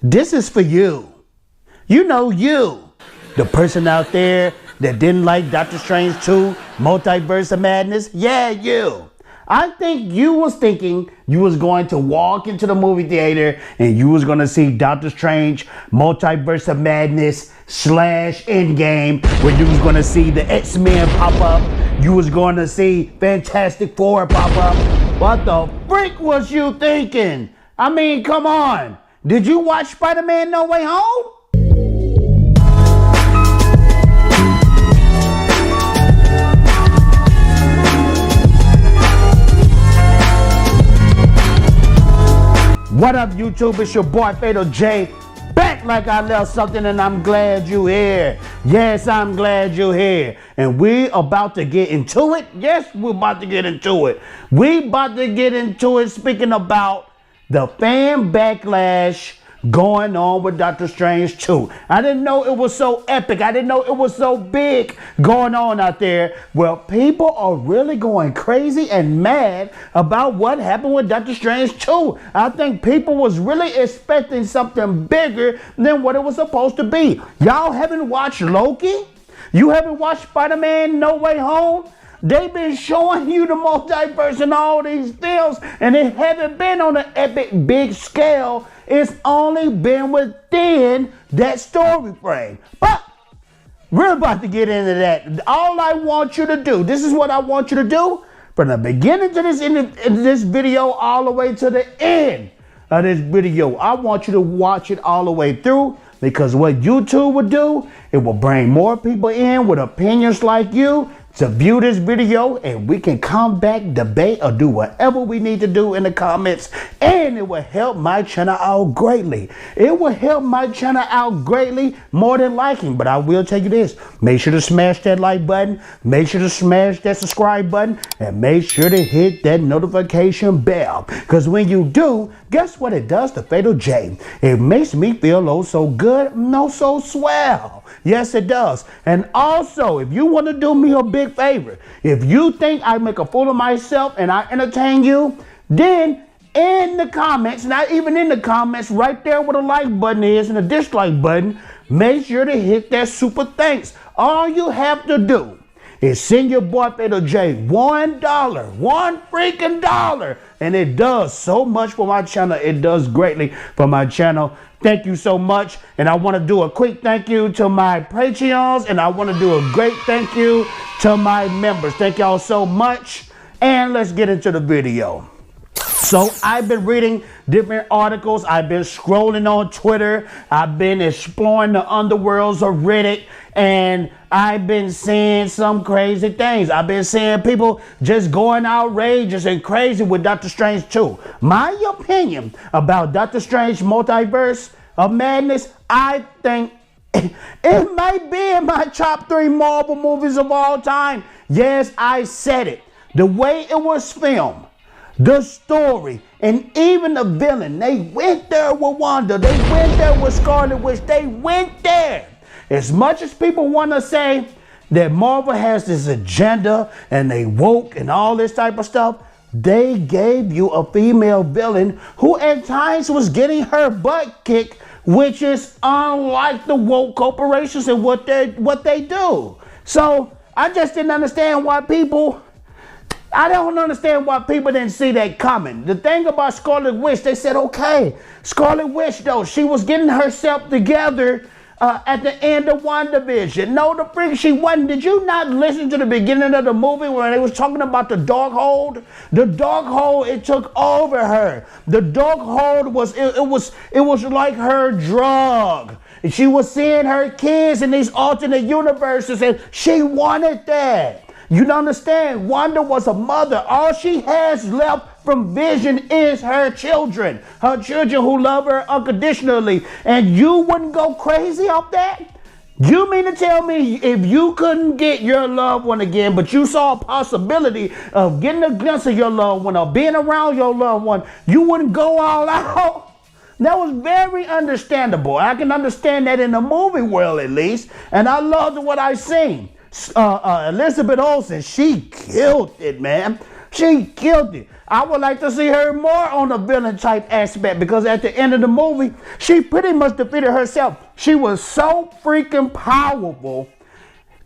This is for you. You know you. The person out there that didn't like Doctor Strange 2, Multiverse of Madness. Yeah, you. I think you was thinking you was going to walk into the movie theater and you was going to see Doctor Strange, Multiverse of Madness / Endgame, where you was going to see the X-Men pop up. You was going to see Fantastic Four pop up. What the freak was you thinking? I mean, come on. Did you watch Spider-Man No Way Home? What up, YouTube? It's your boy Fatal J, back like I left something, and I'm glad you here. Yes, I'm glad you're here. And we about to get into it. Yes, we're about to get into it. We about to get into it speaking about the fan backlash going on with Doctor Strange 2. I didn't know it was so epic. I didn't know it was so big going on out there. Well, people are really going crazy and mad about what happened with Doctor Strange 2. I think people was really expecting something bigger than what it was supposed to be. Y'all haven't watched Loki? You haven't watched Spider-Man No Way Home? They've been showing you the multiverse in all these films, and it haven't been on an epic big scale. It's only been within that story frame. But we're about to get into that. All I want you to do, this is what I want you to do from the beginning to this video all the way to the end of this video. I want you to watch it all the way through, because what YouTube will do, it will bring more people in with opinions like you to view this video, and we can come back, debate, or do whatever we need to do in the comments, and it will help my channel out greatly. It will help my channel out greatly, more than liking. But I will tell you this, make sure to smash that like button, make sure to smash that subscribe button, and make sure to hit that notification bell, because when you do, guess what it does to Fatal J? It makes me feel oh so good, no so swell. Yes, it does. And also, if you want to do me a big favor, if you think I make a fool of myself and I entertain you, then in the comments, not even in the comments, right there where the like button is and the dislike button, make sure to hit that super thanks. All you have to do is send your boy Fatal J $1, one freaking dollar, and it does so much for my channel. It does greatly for my channel. Thank you so much. And I want to do a quick thank you to my Patreons, and I want to do a great thank you to my members. Thank y'all so much. And let's get into the video. So I've been reading different articles. I've been scrolling on Twitter. I've been exploring the underworlds of Reddit, and I've been seeing some crazy things. I've been seeing people just going outrageous and crazy with Doctor Strange 2. My opinion about Doctor Strange Multiverse of Madness, I think it might be in my top 3 Marvel movies of all time. Yes, I said it. The way it was filmed, the story, and even the villain, they went there with Wanda. They went there with Scarlet Witch. They went there. As much as people want to say that Marvel has this agenda and they woke and all this type of stuff, they gave you a female villain who at times was getting her butt kicked, which is unlike the woke corporations and what they do. So I just didn't understand why people... I don't understand why people didn't see that coming. The thing about Scarlet Witch, they said, okay, Scarlet Witch, though, she was getting herself together at the end of Wandavision. No, the freak, she wasn't. Did you not listen to the beginning of the movie when they was talking about the dark hold? The dark hold, it took over her. The dark hold was, it was like her drug. She was seeing her kids in these alternate universes, and she wanted that. You don't understand? Wanda was a mother. All she has left from Vision is her children who love her unconditionally. And you wouldn't go crazy off that? You mean to tell me if you couldn't get your loved one again, but you saw a possibility of getting a glimpse of your loved one or being around your loved one, you wouldn't go all out? That was very understandable. I can understand that in the movie world at least. And I loved what I seen. Elizabeth Olsen, she killed it, man. She killed it. I would like to see her more on the villain type aspect, because at the end of the movie, she pretty much defeated herself. She was so freaking powerful.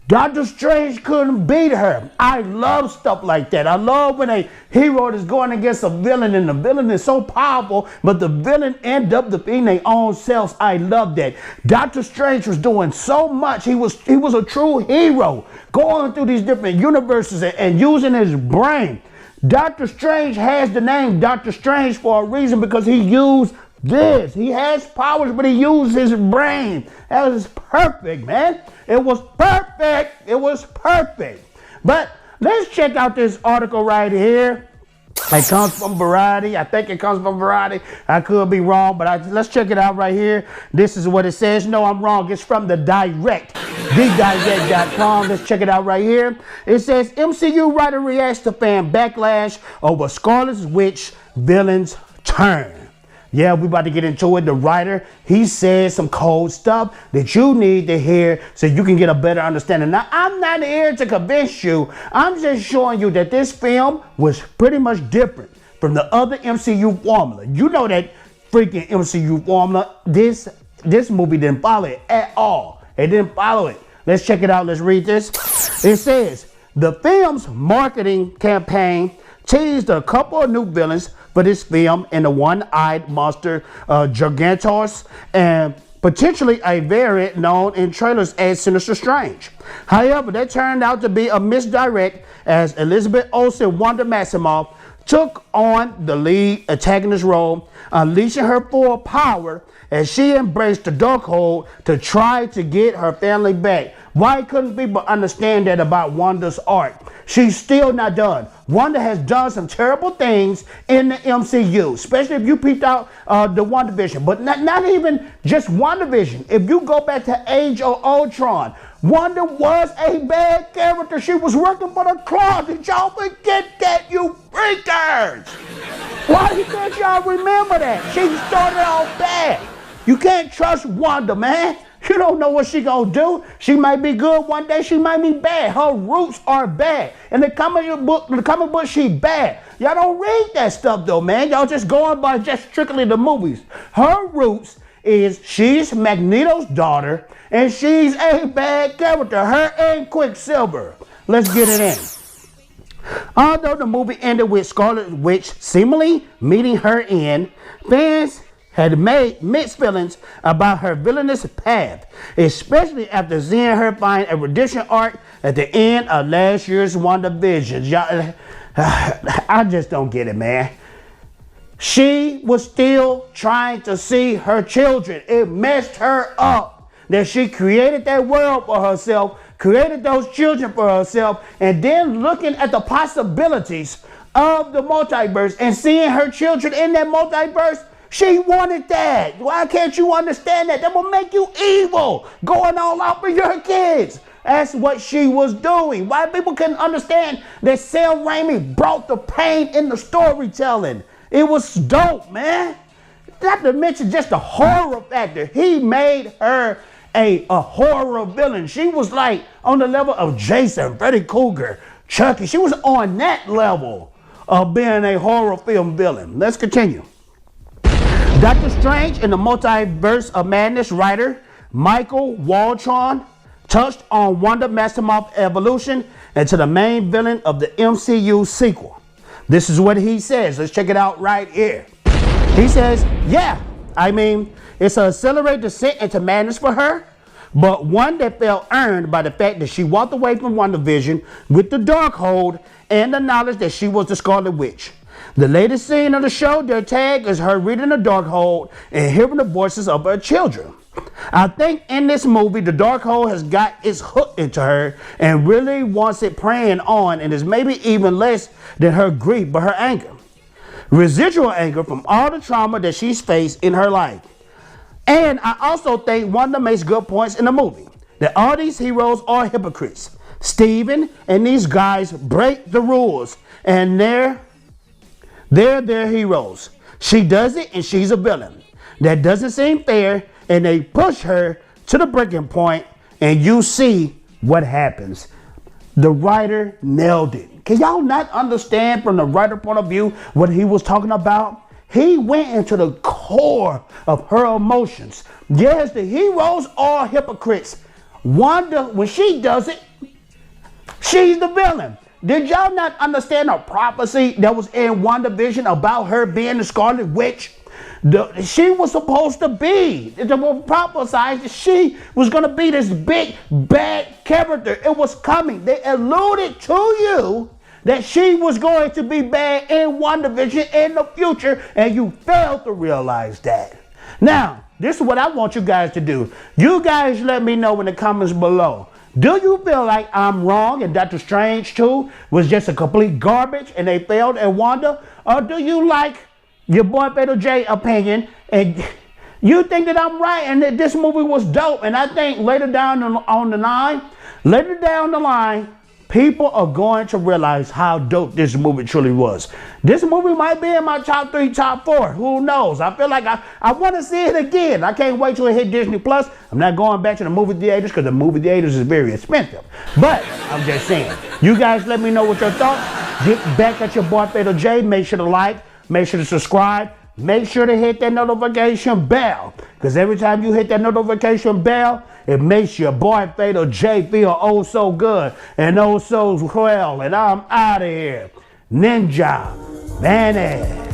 Doctor Strange couldn't beat her. I love stuff like that. I love when a hero is going against a villain and the villain is so powerful, but the villain end up defeating their own selves. I love that. Doctor Strange was doing so much. He was a true hero, going through these different universes and using his brain. Doctor Strange has the name Doctor Strange for a reason, because he used this. He has powers, but he used his brain. That was perfect, man. It was perfect. It was perfect. But let's check out this article right here. It comes from Variety. I think it comes from Variety. I could be wrong, but let's check it out right here. This is what it says. No, I'm wrong. It's from The Direct. TheDirect.com. Let's check it out right here. It says, MCU writer reacts to fan backlash over Scarlet Witch villain's turn. Yeah, we about to get into it. The writer, he said some cold stuff that you need to hear so you can get a better understanding. Now, I'm not here to convince you. I'm just showing you that this film was pretty much different from the other MCU formula. You know that freaking MCU formula. This movie didn't follow it at all. It didn't follow it. Let's check it out. Let's read this. It says, the film's marketing campaign teased a couple of new villains for this film, and the one-eyed monster Gigantos, and potentially a variant known in trailers as Sinister Strange. However, that turned out to be a misdirect, as Elizabeth Olsen, Wanda Maximoff, took on the lead antagonist role, unleashing her full power as she embraced the Darkhold to try to get her family back. Why couldn't people understand that about Wanda's arc? She's still not done. Wanda has done some terrible things in the MCU, especially if you peeped out the Wandavision, but not even just Wandavision. If you go back to Age of Ultron, Wanda was a bad character. She was working for the Claw. Did y'all forget that, you freakers? Why can't y'all remember that? She started off bad. You can't trust Wanda, man. You don't know what she gonna do. She might be good one day, she might be bad. Her roots are bad. In the comic book, she bad. Y'all don't read that stuff though, man. Y'all just going by just strictly the movies. Her roots is she's Magneto's daughter, and she's a bad character. Her and Quicksilver. Let's get it in. Although the movie ended with Scarlet Witch seemingly meeting her end, fans had made mixed feelings about her villainous path, especially after seeing her find a redemption arc at the end of last year's Wandavision. Y'all, I just don't get it, man. She was still trying to see her children. It messed her up that she created that world for herself, created those children for herself, and then looking at the possibilities of the multiverse and seeing her children in that multiverse. She wanted that. Why can't you understand that? That will make you evil, going all out for your kids. That's what she was doing. Why people couldn't understand that Sam Raimi brought the pain in the storytelling. It was dope, man. Not to mention just the horror factor. He made her a horror villain. She was like on the level of Jason, Freddy Krueger, Chucky. She was on that level of being a horror film villain. Let's continue. Doctor Strange and the Multiverse of Madness writer Michael Waldron touched on Wanda Maximoff's evolution into the main villain of the MCU sequel. This is what he says. Let's check it out right here. He says, yeah, I mean, it's an accelerated descent into madness for her, but one that felt earned by the fact that she walked away from Wandavision with the Darkhold and the knowledge that she was the Scarlet Witch. The latest scene of the show, their tag, is her reading the Darkhold and hearing the voices of her children. I think in this movie, the Darkhold has got its hook into her and really wants it preying on, and is maybe even less than her grief, but her anger. Residual anger from all the trauma that she's faced in her life. And I also think Wanda makes good points in the movie, that all these heroes are hypocrites. Steven and these guys break the rules, and they're their heroes. She does it and she's a villain. That doesn't seem fair, and they push her to the breaking point, and you see what happens. The writer nailed it. Can y'all not understand from the writer point of view what he was talking about? He went into the core of her emotions. Yes, the heroes are hypocrites. Wanda, when she does it, she's the villain. Did y'all not understand the prophecy that was in Wandavision about her being the Scarlet Witch? She was supposed to be, it was prophesied that she was going to be this big bad character. It was coming. They alluded to you that she was going to be bad in Wandavision in the future, and you failed to realize that. Now, this is what I want you guys to do. You guys let me know in the comments below. Do you feel like I'm wrong and Doctor Strange 2 was just a complete garbage and they failed at Wanda? Or do you like your boy Fatal J opinion and you think that I'm right and that this movie was dope? And I think later down the line, people are going to realize how dope this movie truly was. This movie might be in my top 3, top 4. Who knows? I feel like I want to see it again. I can't wait till it hit Disney Plus. I'm not going back to the movie theaters because the movie theaters is very expensive. But I'm just saying. You guys let me know what your thoughts. Get back at your boy Fatal J. Make sure to like. Make sure to subscribe. Make sure to hit that notification bell. Because every time you hit that notification bell, it makes your boy Fatal J feel oh so good and oh so well. And I'm out of here. Ninja. Vanish.